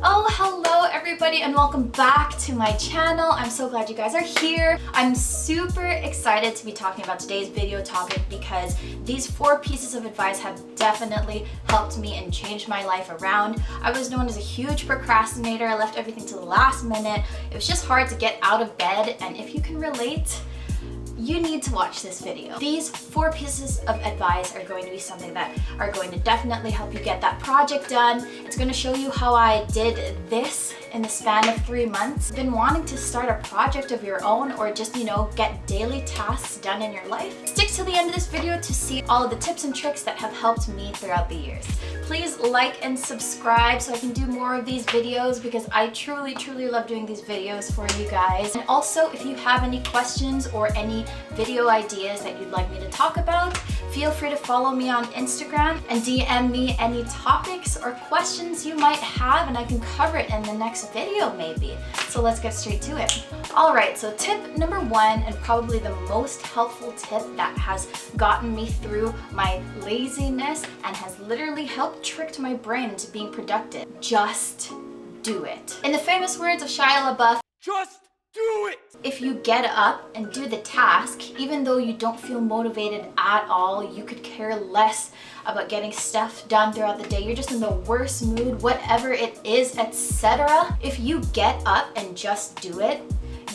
Oh, hello everybody and welcome back to my channel. I'm so glad you guys are here. I'm super excited to be talking about today's video topic because these 4 pieces of advice have definitely helped me and changed my life around. I was known as a huge procrastinator. I left everything to the last minute. It was just hard to get out of bed, and if you can relate, you need to watch this video. These 4 pieces of advice are going to be something that are going to definitely help you get that project done. It's going to show you how I did this in the span of 3 months. Been wanting to start a project of your own or just, get daily tasks done in your life? Stick till the end of this video to see all of the tips and tricks that have helped me throughout the years. Please like and subscribe so I can do more of these videos because I truly love doing these videos for you guys. And also, if you have any questions or any video ideas that you'd like me to talk about, feel free to follow me on Instagram and DM me any topics or questions you might have, and I can cover it in the next video maybe. So let's get straight to it. Alright, so tip number 1, and probably the most helpful tip that has gotten me through my laziness and has literally helped trick my brain into being productive. Just do it. In the famous words of Shia LaBeouf, just do it! If you get up and do the task, even though you don't feel motivated at all, you could care less about getting stuff done throughout the day, you're just in the worst mood, whatever it is, etc. If you get up and just do it,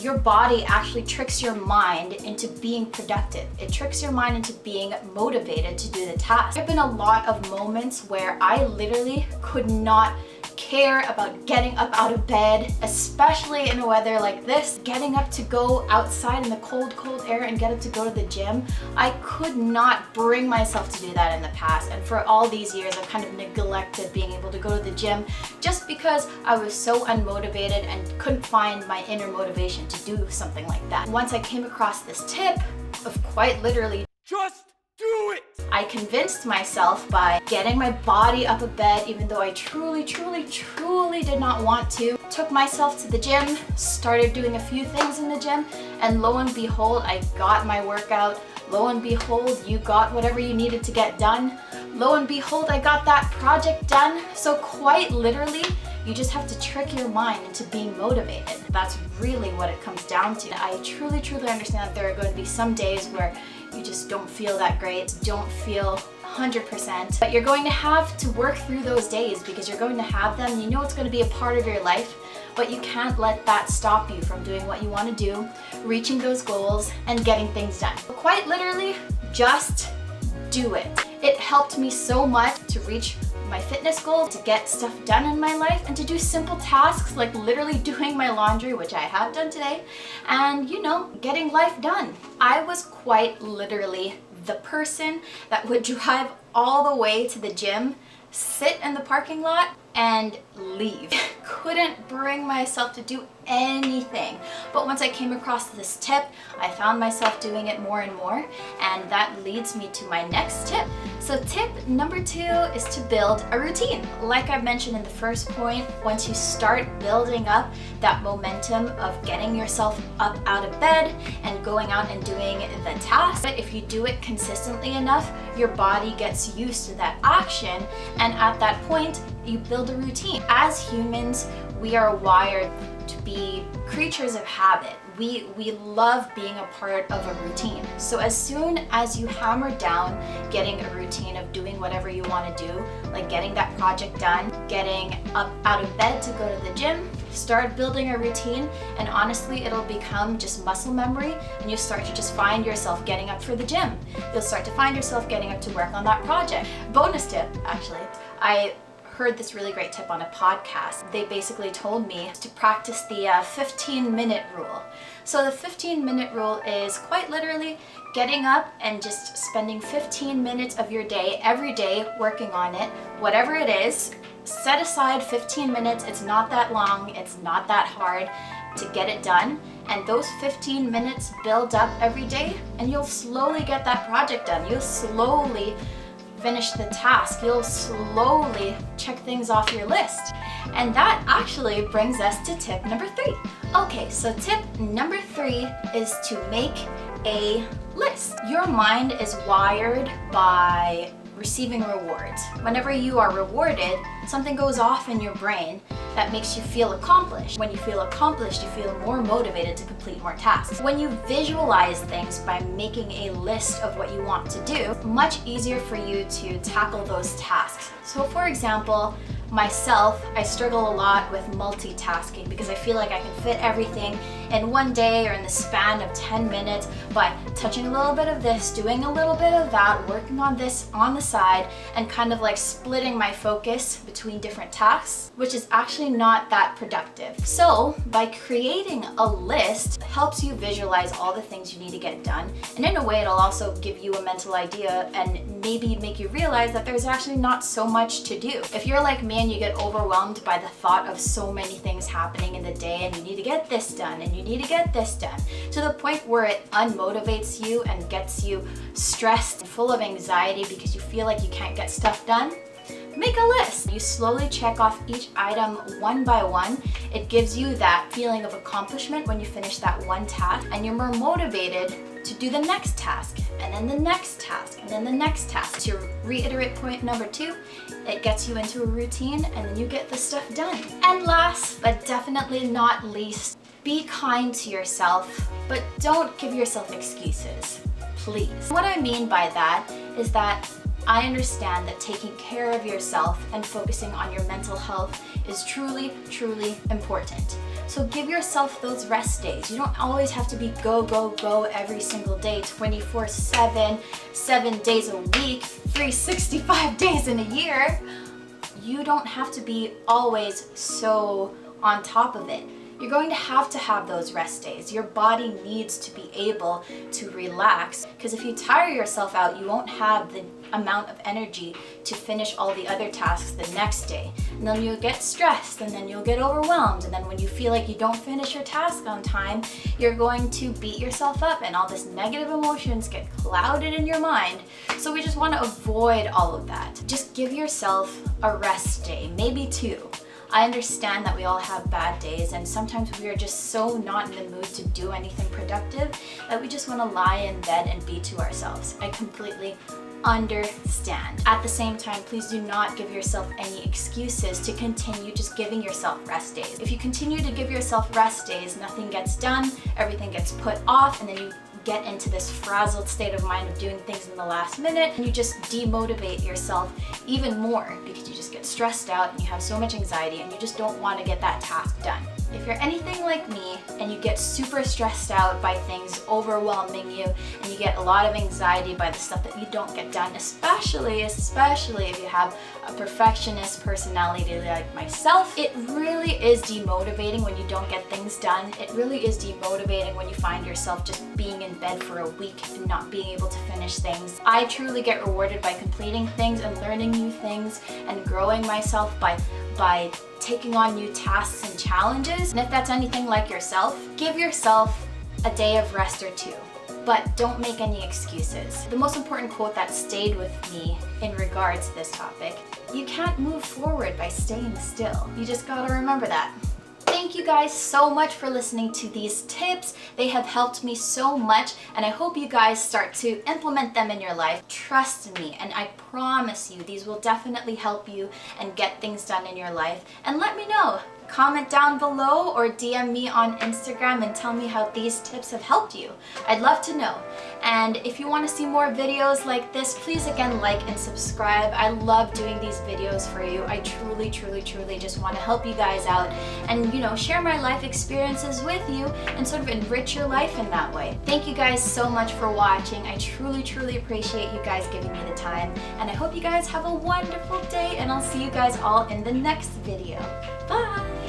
your body actually tricks your mind into being productive. It tricks your mind into being motivated to do the task. There have been a lot of moments where I literally could not care about getting up out of bed, especially in a weather like this, getting up to go outside in the cold air and get up to go to the gym. I could not bring myself to do that in the past, and for all these years I've kind of neglected being able to go to the gym just because I was so unmotivated and couldn't find my inner motivation to do something like that. Once I came across this tip of quite literally just do it, I convinced myself by getting my body up of bed even though I truly did not want to. Took myself to the gym, started doing a few things in the gym, and lo and behold, I got my workout. Lo and behold, you got whatever you needed to get done. Lo and behold, I got that project done. So quite literally, you just have to trick your mind into being motivated. That's really what it comes down to. I truly understand that there are going to be some days where you just don't feel that great, don't feel 100%, but you're going to have to work through those days because you're going to have them. You know it's going to be a part of your life, but you can't let that stop you from doing what you want to do, reaching those goals, and getting things done. Quite literally, just do it. It helped me so much to reach my fitness goals, to get stuff done in my life, and to do simple tasks like literally doing my laundry, which I have done today, and getting life done. I was quite literally the person that would drive all the way to the gym, sit in the parking lot, and leave. Couldn't bring myself to do anything. But once I came across this tip, I found myself doing it more and more, and that leads me to my next tip. So tip number 2 is to build a routine. Like I mentioned in the first point, once you start building up that momentum of getting yourself up out of bed and going out and doing the task, if you do it consistently enough, your body gets used to that action, and at that point, you build a routine. As humans, we are wired to be creatures of habit. We love being a part of a routine. So as soon as you hammer down getting a routine of doing whatever you want to do, like getting that project done, getting up out of bed to go to the gym, start building a routine, and honestly, it'll become just muscle memory, and you start to just find yourself getting up for the gym. You'll start to find yourself getting up to work on that project. Bonus tip, actually, I heard this really great tip on a podcast. They basically told me to practice the 15-minute rule. So the 15-minute rule is quite literally getting up and just spending 15 minutes of your day every day working on it, whatever it is. Set aside 15 minutes. It's not that long, it's not that hard to get it done, and those 15 minutes build up every day, and you'll slowly get that project done. You'll slowly finish the task. You'll slowly check things off your list. And that actually brings us to tip number 3. Okay, so tip number 3 is to make a list. Your mind is wired by receiving rewards. Whenever you are rewarded, something goes off in your brain that makes you feel accomplished. When you feel accomplished, you feel more motivated to complete more tasks. When you visualize things by making a list of what you want to do, much easier for you to tackle those tasks. So for example, myself, I struggle a lot with multitasking because I feel like I can fit everything in one day or in the span of 10 minutes by touching a little bit of this, doing a little bit of that, working on this on the side, and kind of like splitting my focus between different tasks, which is actually not that productive. So by creating a list, it helps you visualize all the things you need to get done, and in a way it'll also give you a mental idea and maybe make you realize that there's actually not so much to do. If you're like me and you get overwhelmed by the thought of so many things happening in the day, and you need to get this done and you need to get this done, to the point where it unmotivates you and gets you stressed and full of anxiety because you feel like you can't get stuff done, make a list. You slowly check off each item one by one. It gives you that feeling of accomplishment when you finish that one task, and you're more motivated to do the next task, and then the next task, and then the next task. To reiterate point number 2, it gets you into a routine, and then you get the stuff done. And last, but definitely not least, be kind to yourself, but don't give yourself excuses, please. What I mean by that is that I understand that taking care of yourself and focusing on your mental health is truly, truly important. So give yourself those rest days. You don't always have to be go, go, go every single day, 24/7, 7 days a week, 365 days in a year. You don't have to be always so on top of it. You're going to have those rest days. Your body needs to be able to relax, because if you tire yourself out, you won't have the amount of energy to finish all the other tasks the next day. And then you'll get stressed, and then you'll get overwhelmed, and then when you feel like you don't finish your task on time, you're going to beat yourself up, and all this negative emotions get clouded in your mind. So we just want to avoid all of that. Just give yourself a rest day, maybe 2. I understand that we all have bad days, and sometimes we are just so not in the mood to do anything productive that we just want to lie in bed and be to ourselves. I completely understand. At the same time, please do not give yourself any excuses to continue just giving yourself rest days. If you continue to give yourself rest days, nothing gets done, everything gets put off, and then you get into this frazzled state of mind of doing things in the last minute, and you just demotivate yourself even more because you just get stressed out and you have so much anxiety and you just don't want to get that task done. If you're anything like me and you get super stressed out by things overwhelming you, and you get a lot of anxiety by the stuff that you don't get done, especially if you have a perfectionist personality like myself, it really is demotivating when you don't get things done. It really is demotivating when you find yourself just being in bed for a week and not being able to finish things. I truly get rewarded by completing things and learning new things and growing myself by taking on new tasks and challenges. And if that's anything like yourself, give yourself a day of rest or 2, but don't make any excuses. The most important quote that stayed with me in regards to this topic: you can't move forward by staying still. You just gotta remember that. Thank you guys so much for listening to these tips. They have helped me so much, and I hope you guys start to implement them in your life. Trust me, and I promise you these will definitely help you and get things done in your life. And let me know. Comment down below or DM me on Instagram and tell me how these tips have helped you. I'd love to know. And if you want to see more videos like this, please again like and subscribe. I love doing these videos for you. I truly, truly, truly just want to help you guys out and, share my life experiences with you and sort of enrich your life in that way. Thank you guys so much for watching. I truly, truly appreciate you guys giving me the time, and I hope you guys have a wonderful day, and I'll see you guys all in the next video. Bye!